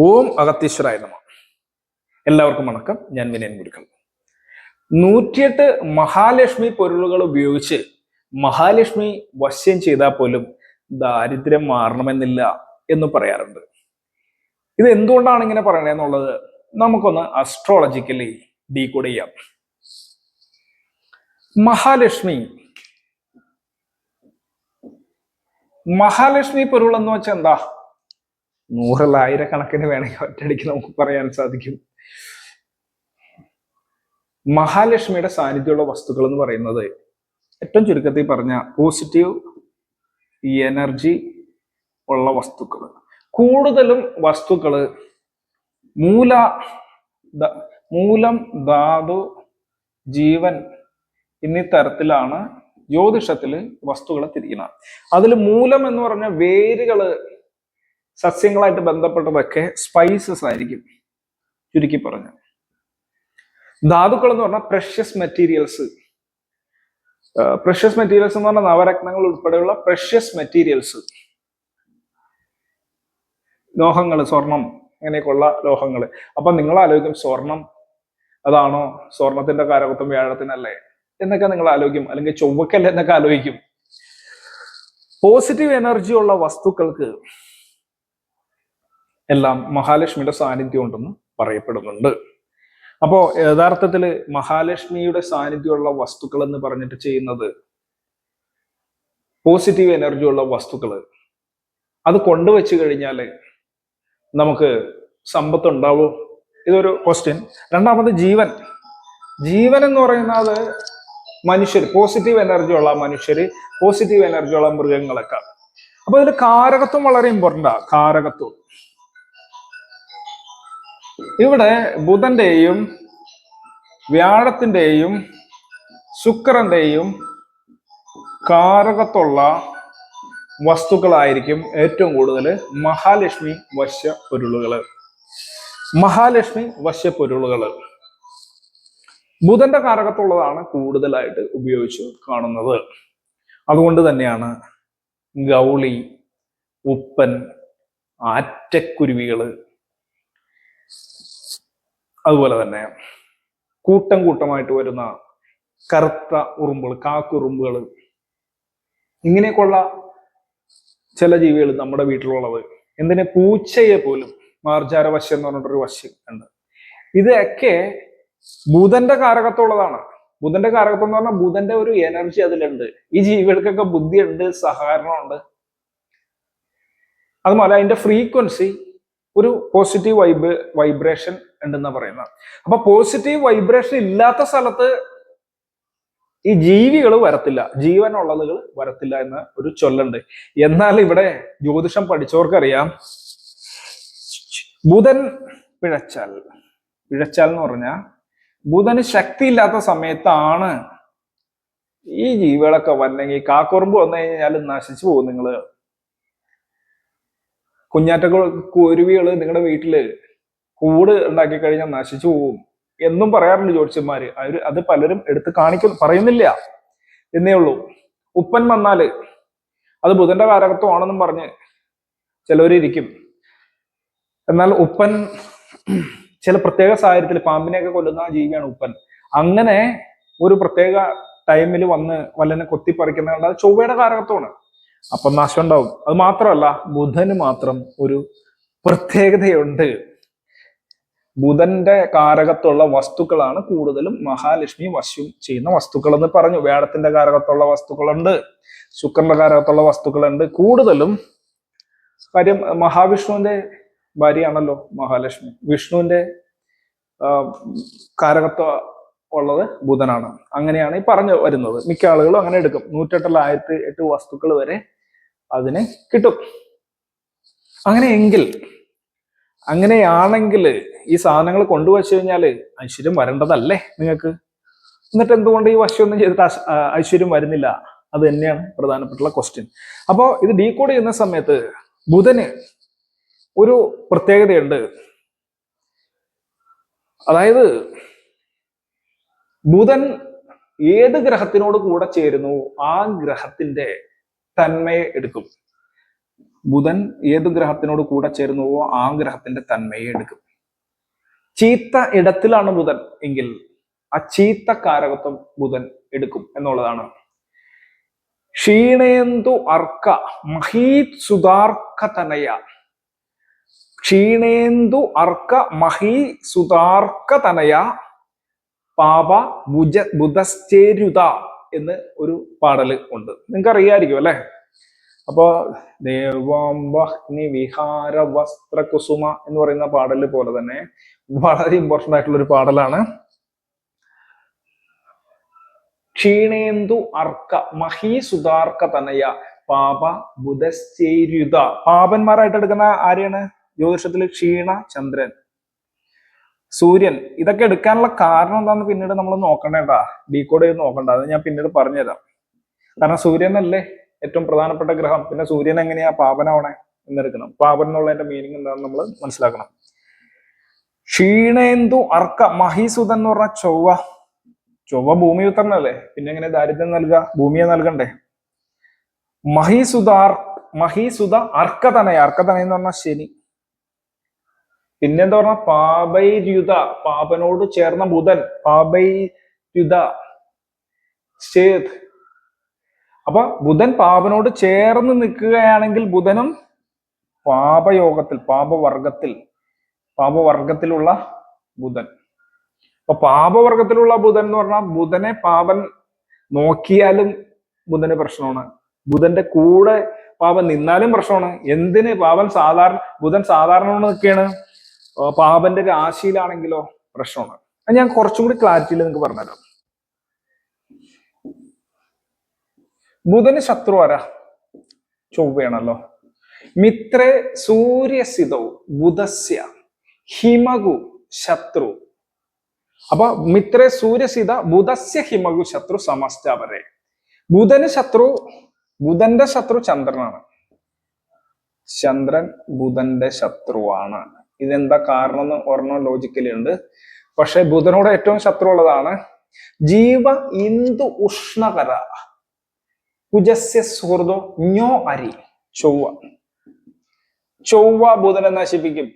ഓം അഗത്തീശ്വരായ നമഃ. എല്ലാവർക്കും വണക്കം. ഞാൻ വിനയൻ ഗുരുക്കൾ. 108 മഹാലക്ഷ്മി പൊരുളുകൾ ഉപയോഗിച്ച് മഹാലക്ഷ്മി വശ്യം ചെയ്താൽ പോലും ദാരിദ്ര്യം മാറണമെന്നില്ല എന്ന് പറയാറുണ്ട്. ഇത് എന്തുകൊണ്ടാണ് ഇങ്ങനെ പറയണെന്നുള്ളത് നമുക്കൊന്ന് അസ്ട്രോളജിക്കലി ഡീകോഡ് ചെയ്യാം. മഹാലക്ഷ്മി പൊരുൾ എന്ന് വെച്ചാൽ എന്താ? നൂറല്ല, ആയിരക്കണക്കിന് വേണമെങ്കിൽ ഒറ്റയടിക്ക് നമുക്ക് പറയാൻ സാധിക്കും. മഹാലക്ഷ്മിയുടെ സാന്നിധ്യമുള്ള വസ്തുക്കൾ എന്ന് പറയുന്നത് ഏറ്റവും ചുരുക്കത്തിൽ പറഞ്ഞ പോസിറ്റീവ് എനർജി ഉള്ള വസ്തുക്കൾ. കൂടുതലും വസ്തുക്കള് മൂലം, ധാതു, ജീവൻ എന്നീ തരത്തിലാണ് ജ്യോതിഷത്തില് വസ്തുക്കളെ തിരിക്കുന്നത്. അതിൽ മൂലം എന്ന് പറഞ്ഞ വേരുകള്, സസ്യങ്ങളായിട്ട് ബന്ധപ്പെട്ടതൊക്കെ സ്പൈസസ് ആയിരിക്കും ചുരുക്കി പറഞ്ഞു. ധാതുക്കൾ എന്ന് പറഞ്ഞാൽ പ്രഷ്യസ് മെറ്റീരിയൽസ് എന്ന് പറഞ്ഞാൽ നവരത്നങ്ങൾ ഉൾപ്പെടെയുള്ള പ്രഷ്യസ് മെറ്റീരിയൽസ്, ലോഹങ്ങൾ, സ്വർണം, അങ്ങനെയൊക്കെയുള്ള ലോഹങ്ങൾ. അപ്പൊ നിങ്ങൾ ആലോചിക്കും, സ്വർണം അതാണോ? സ്വർണത്തിന്റെ കാരകത്വം വ്യാഴത്തിനല്ലേ എന്നൊക്കെ നിങ്ങൾ ആലോചിക്കും, അല്ലെങ്കിൽ ചൊവ്വക്കല്ലേ എന്നൊക്കെ ആലോചിക്കും. പോസിറ്റീവ് എനർജി ഉള്ള വസ്തുക്കൾക്ക് എല്ലാം മഹാലക്ഷ്മിയുടെ സാന്നിധ്യം ഉണ്ടെന്ന് പറയപ്പെടുന്നുണ്ട്. അപ്പോ യഥാർത്ഥത്തില് മഹാലക്ഷ്മിയുടെ സാന്നിധ്യമുള്ള വസ്തുക്കൾ എന്ന് പറഞ്ഞിട്ട് ചെയ്യുന്നത് പോസിറ്റീവ് എനർജി ഉള്ള വസ്തുക്കൾ അത് കൊണ്ടുവച്ച് കഴിഞ്ഞാൽ നമുക്ക് സമ്പത്ത് ഉണ്ടാവോ? ഇതൊരു ക്വസ്റ്റ്യൻ. രണ്ടാമത് ജീവൻ എന്ന് പറയുന്നത് മനുഷ്യർ, പോസിറ്റീവ് എനർജി ഉള്ള മനുഷ്യര്, പോസിറ്റീവ് എനർജി ഉള്ള മൃഗങ്ങളൊക്കെ. അപ്പൊ ഇതിൽ കാരകത്വം വളരെ ഇമ്പോർട്ടൻ്റാ. കാരകത്വം ഇവിടെ ബുധന്റെയും വ്യാഴത്തിന്റെയും ശുക്രന്റെയും കാരകത്തുള്ള വസ്തുക്കളായിരിക്കും ഏറ്റവും കൂടുതൽ മഹാലക്ഷ്മി വശ്യപ്പൊരുളുകള്. ബുധന്റെ കാരകത്തുള്ളതാണ് കൂടുതലായിട്ട് ഉപയോഗിച്ച് കാണുന്നത്. അതുകൊണ്ട് തന്നെയാണ് ഗൗളി, ഉപ്പൻ, ആറ്റക്കുരുവികള്, അതുപോലെ തന്നെ കൂട്ടമായിട്ട് വരുന്ന കറുത്ത ഉറുമ്പുകൾ, കാക്കുറുമ്പുകൾ, ഇങ്ങനെയൊക്കെയുള്ള ചില ജീവികൾ നമ്മുടെ വീട്ടിലുള്ളത്. എന്തിന്? പൂച്ചയെ പോലും മാർജാരവശ്യം എന്ന് പറഞ്ഞിട്ടൊരു വശ്യം ഉണ്ട്. ഇതൊക്കെ ബുധന്റെ കാരകത്തുള്ളതാണ്. ബുധന്റെ കാരകത്വം എന്ന് പറഞ്ഞാൽ ബുധന്റെ ഒരു എനർജി അതിലുണ്ട്. ഈ ജീവികൾക്കൊക്കെ ബുദ്ധിയുണ്ട്, സഹകരണമുണ്ട്. അതുപോലെ അതിന്റെ ഫ്രീക്വൻസി ഒരു പോസിറ്റീവ് വൈബ്രേഷൻ ഉണ്ടെന്നാ പറയുന്നത്. അപ്പൊ പോസിറ്റീവ് വൈബ്രേഷൻ ഇല്ലാത്ത സ്ഥലത്ത് ഈ ജീവികൾ വരത്തില്ല, ജീവനുള്ളതുകൾ വരത്തില്ല എന്ന ഒരു ചൊല്ലുണ്ട്. എന്നാൽ ഇവിടെ ജ്യോതിഷം പഠിച്ചവർക്കറിയാം, ബുധൻ പിഴച്ചാൽ എന്ന് പറഞ്ഞാൽ ബുധന് ശക്തി ഇല്ലാത്ത സമയത്താണ് ഈ ജീവികളൊക്കെ വന്നെങ്കിൽ, കാക്കുറുമ്പ് വന്നു കഴിഞ്ഞാൽ നശിച്ചു പോകും. നിങ്ങള് കുരുവികള് നിങ്ങളുടെ വീട്ടില് കൂട് ഉണ്ടാക്കി കഴിഞ്ഞാൽ നശിച്ചു പോകും എന്നും പറയാറുണ്ട് ജ്യോതിഷന്മാര്. അത് പലരും എടുത്ത് പറയുന്നില്ല എന്നേ ഉള്ളൂ. ഉപ്പൻ വന്നാല് അത് ബുധന്റെ കാരകത്വമാണെന്നും പറഞ്ഞ് ചിലവരിയ്ക്കും. എന്നാൽ ഉപ്പൻ ചില പ്രത്യേക സാഹചര്യത്തിൽ പാമ്പിനെയൊക്കെ കൊല്ലുന്ന ജീവിയാണ് ഉപ്പൻ. അങ്ങനെ ഒരു പ്രത്യേക ടൈമിൽ വന്ന് വല്ലനെ കൊത്തിപ്പറിക്കുന്നത് അത് ചൊവ്വയുടെ കാരകത്വമാണ്. അപ്പം നാശം ഉണ്ടാവും. അത് മാത്രമല്ല, ബുധന് മാത്രം ഒരു പ്രത്യേകതയുണ്ട്. ബുധന്റെ കാരകത്തുള്ള വസ്തുക്കളാണ് കൂടുതലും മഹാലക്ഷ്മി വശ്യം ചെയ്യുന്ന വസ്തുക്കൾ എന്ന് പറഞ്ഞു. വ്യാഴത്തിന്റെ കാരകത്തുള്ള വസ്തുക്കളുണ്ട്, ശുക്രന്റെ കാരകത്തുള്ള വസ്തുക്കളുണ്ട്. കൂടുതലും കാര്യം മഹാവിഷ്ണുവിന്റെ ഭാര്യയാണല്ലോ മഹാലക്ഷ്മി. വിഷ്ണുവിന്റെ കാരകത്വ ഉള്ളത് ബുധനാണ്. അങ്ങനെയാണ് ഈ പറഞ്ഞു വരുന്നത്. മിക്ക ആളുകളും അങ്ങനെ എടുക്കും. 108 1008 വസ്തുക്കൾ വരെ അതിന് കിട്ടും. അങ്ങനെയാണെങ്കിൽ ഈ സാധനങ്ങൾ കൊണ്ടുവച്ചു കഴിഞ്ഞാല് ഐശ്വര്യം വരേണ്ടതല്ലേ നിങ്ങൾക്ക്? എന്നിട്ട് എന്തുകൊണ്ട് ഈ വശ്യമൊന്നും ചെയ്തിട്ട് ഐശ്വര്യം വരുന്നില്ല? അത് തന്നെയാണ് പ്രധാനപ്പെട്ടുള്ള ക്വസ്റ്റ്യൻ. അപ്പോൾ ഇത് ഡീകോഡ് ചെയ്യുന്ന സമയത്ത് ബുധന് ഒരു പ്രത്യേകതയുണ്ട്. അതായത് ബുധൻ ഏത് ഗ്രഹത്തിനോട് കൂടെ ചേരുന്നു ആ ഗ്രഹത്തിന്റെ തന്മയെ എടുക്കും. ബുധൻ ഏത് ഗ്രഹത്തിനോട് കൂടെ ചേരുന്നുവോ ആ ഗ്രഹത്തിന്റെ തന്മയെ എടുക്കും. ചീത്ത ഇടത്തിലാണ് ബുധൻ എങ്കിൽ ആ ചീത്ത കാരകത്വം ബുധൻ എടുക്കും എന്നുള്ളതാണ്. ക്ഷീണേന്ദു അർക്ക മഹീത് സുതാർക്ക തനയ. ക്ഷീണേന്ദു അർക്ക മഹീ സുതാർക്ക തനയ പാപ ബുധശ്ചേരുത എന്ന് ഒരു പാടല് ഉണ്ട്, നിങ്ങൾക്ക് അറിയായിരിക്കും അല്ലെ. അപ്പോ ദേവാംബഗ്നി വിഹാര വസ്ത്ര കുസുമ എന്ന് പറയുന്ന പാടല് പോലെ തന്നെ വളരെ ഇമ്പോർട്ടന്റ് ആയിട്ടുള്ള ഒരു പാടലാണ്. ക്ഷീണേന്ദു അർക്ക മഹീ സുതാർക്ക തനയ പാപ ബുധശ്ചേരുത. പാപന്മാരായിട്ട് എടുക്കുന്ന ആരെയാണ് ജ്യോതിഷത്തിൽ? ക്ഷീണ, ചന്ദ്രൻ, സൂര്യൻ. ഇതൊക്കെ എടുക്കാനുള്ള കാരണം എന്താണെന്ന് പിന്നീട് നമ്മൾ നോക്കണ്ടേട്ടാ, ഡീകോഡ് ചെയ്ത് നോക്കണ്ട, അത് ഞാൻ പിന്നീട് പറഞ്ഞുതരാം. കാരണം സൂര്യനല്ലേ ഏറ്റവും പ്രധാനപ്പെട്ട ഗ്രഹം, പിന്നെ സൂര്യൻ എങ്ങനെയാ പാപനാവണേ എന്നെടുക്കണം. പാപൻ എന്നുള്ളതിന്റെ മീനിങ് എന്താണെന്ന് നമ്മൾ മനസ്സിലാക്കണം. ക്ഷീണേന്ദു അർക്ക മഹീസുതൻ എന്ന് പറഞ്ഞ ചൊവ്വ ഭൂമിയുത്തരനല്ലേ, പിന്നെ എങ്ങനെ ദാരിദ്ര്യം നൽകുക? ഭൂമിയെ നൽകണ്ടേ. മഹീസുത അർക്കതനയ എന്ന് പറഞ്ഞ ശനി. പിന്നെന്താ പറഞ്ഞ പാപൈര്യുത, പാപനോട് ചേർന്ന ബുധൻ, പാപൈര്യുത ചേത്. അപ്പൊ ബുധൻ പാപനോട് ചേർന്ന് നിൽക്കുകയാണെങ്കിൽ ബുധനും പാപയോഗത്തിൽ, പാപവർഗത്തിലുള്ള ബുധൻ. അപ്പൊ പാപവർഗത്തിലുള്ള ബുധൻ എന്ന് പറഞ്ഞാൽ ബുധനെ പാപൻ നോക്കിയാലും ബുധന് പ്രശ്നമാണ്, ബുധന്റെ കൂടെ പാപൻ നിന്നാലും പ്രശ്നമാണ്. എന്തിന്? ബുധൻ സാധാരണ നിൽക്കുകയാണ്, പാപന്റെ രാശിയിലാണെങ്കിലോ പ്രശ്നമാണ്. അത് ഞാൻ കുറച്ചും കൂടി ക്ലാരിറ്റിയിൽ നിങ്ങൾക്ക് പറഞ്ഞുതരാം. ബുധന് ശത്രു ആരാ? ചൊവ്വയാണല്ലോ. മിത്രേ സൂര്യസിതൗ ബുധസ്യ ഹിമഗു ശത്രു. അപ്പൊ മിത്രേ സൂര്യസിത ബുധസ്യ ഹിമഗു ശത്രു സമസ്താവരെ. ബുധന്റെ ശത്രു ചന്ദ്രനാണ്. ചന്ദ്രൻ ബുധന്റെ ശത്രുവാണ്. ഇതെന്താ കാരണം എന്ന് ഒരെണ്ണം ലോജിക്കലി ഉണ്ട്. പക്ഷെ ബുധനോട് ഏറ്റവും ശത്രു ഉള്ളതാണ് ജീവ ഇന്ദു ഉഷ്ണകര കുജസ്യ സുഹൃദോ ഞോ അരി. ചൊവ്വ ബുധനെ നശിപ്പിക്കും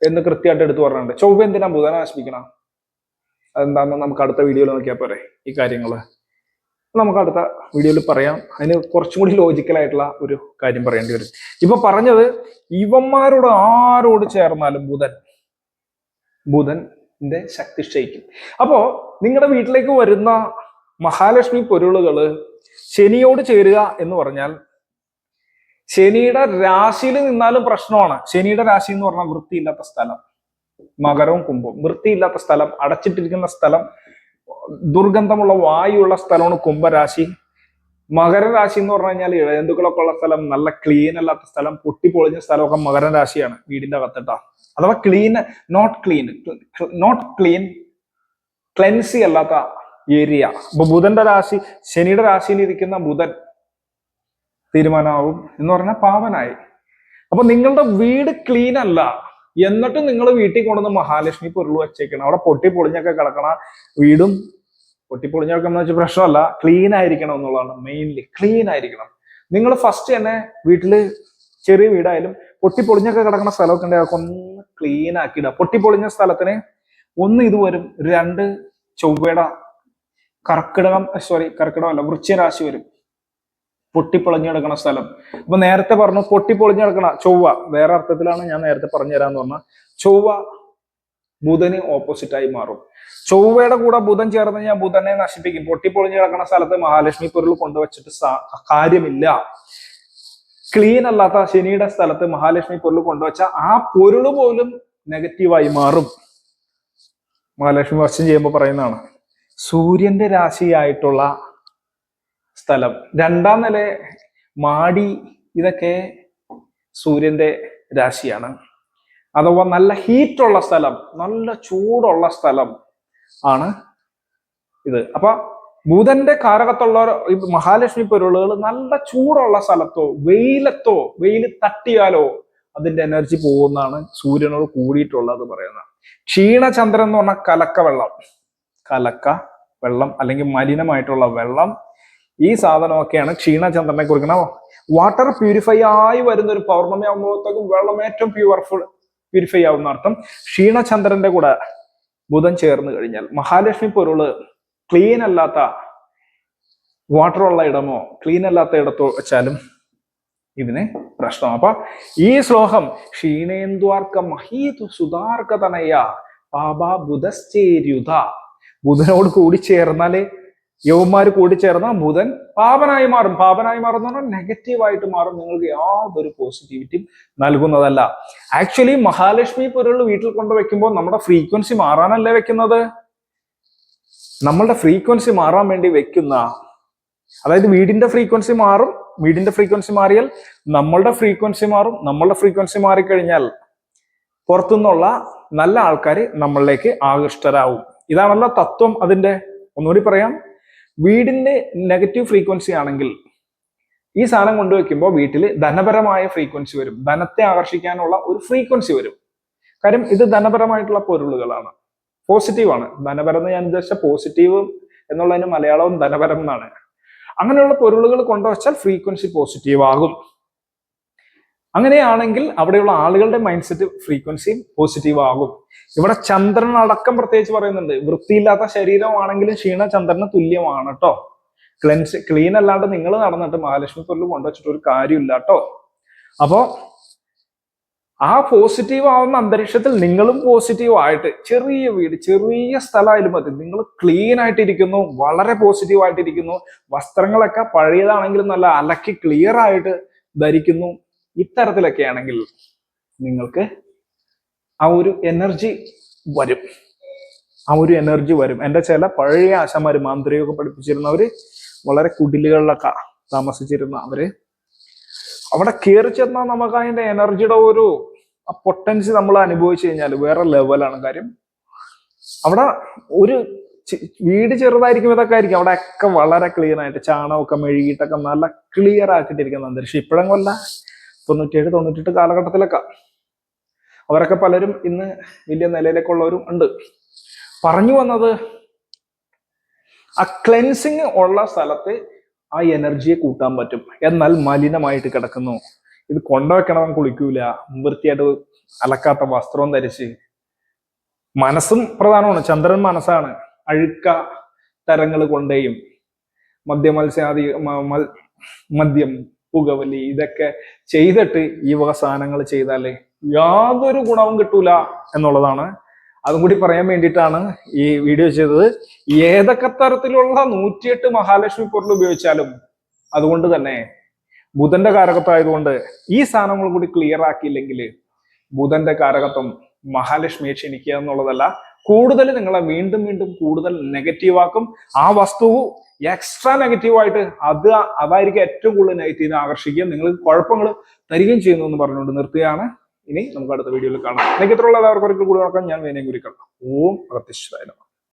എന്ന് കൃത്യമായിട്ട് എടുത്തു പറഞ്ഞിട്ടുണ്ട്. ചൊവ്വ എന്തിനാ ബുധനെ നശിപ്പിക്കണം? അതെന്താന്ന് നമുക്ക് അടുത്ത വീഡിയോയിൽ നോക്കിയാൽ പോരെ. ഈ കാര്യങ്ങള് നമുക്ക് അടുത്ത വീഡിയോയിൽ പറയാം. അതിന് കുറച്ചും കൂടി ലോജിക്കൽ ആയിട്ടുള്ള ഒരു കാര്യം പറയേണ്ടി വരും. ഇപ്പൊ പറഞ്ഞത് ഇവന്മാരോട് ആരോട് ചേർന്നാലും ബുധന്റെ ശക്തി ക്ഷയിക്കും. അപ്പോ നിങ്ങളുടെ വീട്ടിലേക്ക് വരുന്ന മഹാലക്ഷ്മി പൊരുളുകള് ശനിയോട് ചേരുക എന്ന് പറഞ്ഞാൽ ശനിയുടെ രാശിയിൽ നിന്നാലും പ്രശ്നമാണ്. ശനിയുടെ രാശി എന്ന് പറഞ്ഞാൽ വൃത്തിയില്ലാത്ത സ്ഥലം, മകരവും കുംഭവും. വൃത്തിയില്ലാത്ത സ്ഥലം, അടച്ചിട്ടിരിക്കുന്ന സ്ഥലം, ദുർഗന്ധമുള്ള വായുള്ള സ്ഥലമാണ് കുംഭരാശി. മകരരാശി എന്ന് പറഞ്ഞു കഴിഞ്ഞാൽ ഇഴജന്തുക്കളൊക്കെ ഉള്ള സ്ഥലം, നല്ല ക്ലീൻ അല്ലാത്ത സ്ഥലം, പൊട്ടിപ്പൊളിഞ്ഞ സ്ഥലമൊക്കെ മകരരാശിയാണ് വീടിന്റെ അകത്തിട്ടാ. അഥവാ നോട്ട് ക്ലീൻ ക്ലെൻസി അല്ലാത്ത ഏരിയ. അപ്പൊ ബുധന്റെ രാശി, ശനിയുടെ രാശിയിൽ ഇരിക്കുന്ന ബുധൻ തീരുമാനമാവും എന്ന് പറഞ്ഞാൽ പാവനായി. അപ്പൊ നിങ്ങളുടെ വീട് ക്ലീൻ അല്ല, എന്നിട്ട് നിങ്ങൾ വീട്ടിൽ കൊണ്ടുവന്ന് മഹാലക്ഷ്മി പൊരുൾ വെച്ചേക്കണം. അവിടെ പൊട്ടിപ്പൊളിഞ്ഞൊക്കെ കിടക്കണ വീടും, പൊട്ടിപ്പൊളിഞ്ഞൊക്കെ എന്ന് വെച്ചാൽ പ്രശ്നമല്ല, ക്ലീൻ ആയിരിക്കണം എന്നുള്ളതാണ് മെയിൻലി. ക്ലീൻ ആയിരിക്കണം. നിങ്ങൾ ഫസ്റ്റ് തന്നെ വീട്ടില് ചെറിയ വീടായാലും പൊട്ടിപ്പൊളിഞ്ഞൊക്കെ കിടക്കുന്ന സ്ഥലമൊക്കെ ഉണ്ടെങ്കിൽ അതൊക്കെ ഒന്ന് ക്ലീൻ ആക്കിയിടുക. പൊട്ടിപ്പൊളിഞ്ഞ സ്ഥലത്തിന് ഒന്ന് ഇത് വരും, 2 ചൊവ്വയുടെ കർക്കിടകം അല്ല, വൃശ്ചികരാശി വരും. പൊട്ടിപ്പൊളിഞ്ഞു കിടക്കുന്ന സ്ഥലം. അപ്പൊ നേരത്തെ പറഞ്ഞു പൊട്ടിപ്പൊളിഞ്ഞു കിടക്കണ ചൊവ്വ, വേറെ അർത്ഥത്തിലാണ് ഞാൻ നേരത്തെ പറഞ്ഞു തരാന്ന് പറഞ്ഞ, ചൊവ്വ ബുധന് ഓപ്പോസിറ്റായി മാറും. ചൊവ്വയുടെ കൂടെ ബുധൻ ചേർന്ന് കഴിഞ്ഞാൽ ബുധനെ നശിപ്പിക്കും. പൊട്ടിപ്പൊളിഞ്ഞു കിടക്കുന്ന സ്ഥലത്ത് മഹാലക്ഷ്മി പൊരുൾ കൊണ്ടുവച്ചിട്ട് കാര്യമില്ല. ക്ലീൻ അല്ലാത്ത ശനിയുടെ സ്ഥലത്ത് മഹാലക്ഷ്മി പൊരുൾ കൊണ്ടുവച്ച ആ പൊരുള് പോലും നെഗറ്റീവായി മാറും. മഹാലക്ഷ്മി വർഷം ചെയ്യുമ്പോൾ പറയുന്നതാണ്. സൂര്യന്റെ രാശിയായിട്ടുള്ള സ്ഥലം, 2ാം നില, മാടി, ഇതൊക്കെ സൂര്യന്റെ രാശിയാണ്. അഥവാ നല്ല ഹീറ്റുള്ള സ്ഥലം, നല്ല ചൂടുള്ള സ്ഥലം ആണ് ഇത്. അപ്പൊ ബുധന്റെ കാരകത്തുള്ള മഹാലക്ഷ്മി പൊരുളുകൾ നല്ല ചൂടുള്ള സ്ഥലത്തോ വെയിൽ തട്ടിയാലോ അതിന്റെ എനർജി പോകുന്നതാണ് സൂര്യനോട് കൂടിയിട്ടുള്ളത് പറയുന്നത്. ക്ഷീണചന്ദ്രൻ എന്ന് പറഞ്ഞാൽ കലക്ക വെള്ളം അല്ലെങ്കിൽ മലിനമായിട്ടുള്ള വെള്ളം ഈ സാധനമൊക്കെയാണ് ക്ഷീണചന്ദ്രനെ കുറിക്കുന്ന. വാട്ടർ പ്യൂരിഫൈ ആയി വരുന്ന ഒരു പൗർണമി ആകുമ്പോഴത്തേക്കും വെള്ളം ഏറ്റവും പ്യൂരിഫൈ ആവുന്ന അർത്ഥം. ക്ഷീണചന്ദ്രന്റെ കൂടെ ബുധൻ ചേർന്ന് കഴിഞ്ഞാൽ മഹാലക്ഷ്മി പൊരുള് ക്ലീൻ അല്ലാത്ത വാട്ടർ ഉള്ള ഇടമോ ക്ലീൻ അല്ലാത്ത ഇടത്തോ വെച്ചാലും ഇതിന് പ്രശ്നം. അപ്പൊ ഈ ശ്ലോകം ക്ഷീണേന്ദ്വാർക്ക മഹീതു സുധാർക്ക തനയ പാപ ബുധശ്ചേര്യുധ, ബുധനോട് കൂടി ചേർന്നാല് യവന്മാര് കൂടി ചേർന്നാൽ ബുധൻ പാപനായി മാറും. പാപനായി മാറുന്ന പറഞ്ഞാൽ നെഗറ്റീവായിട്ട് മാറും, നിങ്ങൾക്ക് യാതൊരു പോസിറ്റിവിറ്റിയും നൽകുന്നതല്ല. ആക്ച്വലി മഹാലക്ഷ്മി പൊരുൾ വീട്ടിൽ കൊണ്ടുവയ്ക്കുമ്പോൾ നമ്മുടെ ഫ്രീക്വൻസി മാറാനല്ലേ വെക്കുന്നത്. നമ്മളുടെ ഫ്രീക്വൻസി മാറാൻ വേണ്ടി വെക്കുന്ന, അതായത് വീടിന്റെ ഫ്രീക്വൻസി മാറും, വീടിന്റെ ഫ്രീക്വൻസി മാറിയാൽ നമ്മളുടെ ഫ്രീക്വൻസി മാറും, നമ്മളുടെ ഫ്രീക്വൻസി മാറിക്കഴിഞ്ഞാൽ പുറത്തുനിന്നുള്ള നല്ല ആൾക്കാർ നമ്മളിലേക്ക് ആകൃഷ്ടരാവും. ഇതാണല്ലോ തത്വം അതിന്റെ. ഒന്നുകൂടി പറയാം, വീടിന്റെ നെഗറ്റീവ് ഫ്രീക്വൻസി ആണെങ്കിൽ ഈ സാധനം കൊണ്ടുവയ്ക്കുമ്പോൾ വീട്ടിൽ ധനപരമായ ഫ്രീക്വൻസി വരും, ധനത്തെ ആകർഷിക്കാനുള്ള ഒരു ഫ്രീക്വൻസി വരും. കാര്യം ഇത് ധനപരമായിട്ടുള്ള പൊരുളുകളാണ്, പോസിറ്റീവാണ്. ധനപരം എന്ന് ഞാൻ ഉദ്ദേശിച്ച പോസിറ്റീവ് എന്നുള്ളതിന് മലയാളവും ധനപരം എന്നാണ്. അങ്ങനെയുള്ള പൊരുളുകൾ കൊണ്ടുവച്ചാൽ ഫ്രീക്വൻസി പോസിറ്റീവ് ആകും. അങ്ങനെയാണെങ്കിൽ അവിടെയുള്ള ആളുകളുടെ മൈൻഡ് സെറ്റ് ഫ്രീക്വൻസിയും പോസിറ്റീവ് ആകും. ഇവിടെ ചന്ദ്രൻ അടക്കം പ്രത്യേകിച്ച് പറയുന്നുണ്ട്, വൃത്തിയില്ലാത്ത ശരീരമാണെങ്കിലും ക്ഷീണചന്ദ്രന് തുല്യമാണ് കേട്ടോ. ക്ലീൻ അല്ലാണ്ട് നിങ്ങൾ നടന്നിട്ട് മഹാലക്ഷ്മി പൊരുൾ കൊണ്ടുവച്ചിട്ട് ഒരു കാര്യമില്ല കേട്ടോ. അപ്പോ ആ പോസിറ്റീവ് ആവുന്ന അന്തരീക്ഷത്തിൽ നിങ്ങളും പോസിറ്റീവ് ആയിട്ട്, ചെറിയ വീട് ചെറിയ സ്ഥലമായാലും മതി, നിങ്ങൾ ക്ലീൻ ആയിട്ടിരിക്കുന്നു, വളരെ പോസിറ്റീവ് ആയിട്ടിരിക്കുന്നു, വസ്ത്രങ്ങളൊക്കെ പഴയതാണെങ്കിലും നല്ല അലക്കി ക്ലിയർ ആയിട്ട് ധരിക്കുന്നു, ഇത്തരത്തിലൊക്കെ ആണെങ്കിൽ നിങ്ങൾക്ക് ആ ഒരു എനർജി വരും, ആ ഒരു എനർജി വരും. എൻ്റെ ചില പഴയ ആശാമാര് മാന്ത്രികമൊക്കെ പഠിപ്പിച്ചിരുന്നവര്, വളരെ കുടിലുകളിലൊക്കെ താമസിച്ചിരുന്ന അവര്, അവിടെ കയറി ചെന്നാൽ നമുക്ക് അതിന്റെ എനർജിയുടെ ഒരു പൊട്ടൻസി നമ്മൾ അനുഭവിച്ചു കഴിഞ്ഞാൽ വേറെ ലെവലാണ്. കാര്യം അവിടെ ഒരു വീട് ചെറുതായിരിക്കും, ഇതൊക്കെ ആയിരിക്കും, അവിടെ ഒക്കെ വളരെ ക്ലിയർ ആയിട്ട് ചാണകമൊക്കെ മെഴുകിയിട്ടൊക്കെ നല്ല ക്ലിയർ ആക്കിയിട്ടിരിക്കുന്ന അന്തരീക്ഷം. ഇപ്പോഴെങ്ങല്ല 97, 98 കാലഘട്ടത്തിലൊക്കെ അവരൊക്കെ പലരും ഇന്ന് വലിയ നിലയിലൊക്കെ ഉള്ളവരും ഉണ്ട്. പറഞ്ഞു വന്നത്, ആ ക്ലെൻസിങ് ഉള്ള സ്ഥലത്ത് ആ എനർജിയെ കൂട്ടാൻ പറ്റും. എന്നാൽ മലിനമായിട്ട് കിടക്കുന്നു, ഇത് കൊണ്ടുവെക്കണം, കുളിക്കൂല, വൃത്തിയായിട്ട് അലക്കാത്ത വസ്ത്രവും ധരിച്ച്, മനസ്സും പ്രധാനമാണ്. ചന്ദ്രൻ മനസ്സാണ്. അഴുക്ക തരങ്ങൾ കൊണ്ടേയും മദ്യം, പുകവലി ഇതൊക്കെ ചെയ്തിട്ട് ഈ വക സാധനങ്ങൾ ചെയ്താലേ യാതൊരു ഗുണവും കിട്ടൂല എന്നുള്ളതാണ്. അതും കൂടി പറയാൻ വേണ്ടിയിട്ടാണ് ഈ വീഡിയോ ചെയ്തത്. ഏതൊക്കെ തരത്തിലുള്ള 108 മഹാലക്ഷ്മി പൊരുൾ ഉപയോഗിച്ചാലും, അതുകൊണ്ട് തന്നെ ബുധന്റെ കാരകത്വമായതുകൊണ്ട് ഈ സാധനങ്ങൾ കൂടി ക്ലിയർ ആക്കിയില്ലെങ്കിൽ ബുധന്റെ കാരകത്വം മഹാലക്ഷ്മിയെ ക്ഷണിക്കുക എന്നുള്ളതല്ല, കൂടുതൽ നിങ്ങളെ വീണ്ടും വീണ്ടും കൂടുതൽ നെഗറ്റീവാക്കും. ആ വസ്തു എക്സ്ട്രാ നെഗറ്റീവായിട്ട് അതായിരിക്കും ഏറ്റവും കൂടുതൽ നെഗറ്റീവിനെ ആകർഷിക്കുക, നിങ്ങൾക്ക് കുഴപ്പങ്ങൾ തരികയും ചെയ്യുന്നു എന്ന് പറഞ്ഞുകൊണ്ട് നിർത്തുകയാണ്. ഇനി നമുക്ക് അടുത്ത വീഡിയോയിൽ കാണാം. നെഗറ്റീവുള്ള എല്ലാവർക്കും ഒരിക്കൽ കൂടി നോക്കാം. ഞാൻ വേനയും കുറിക്കണം. ഓം പ്രത്യക്ഷ.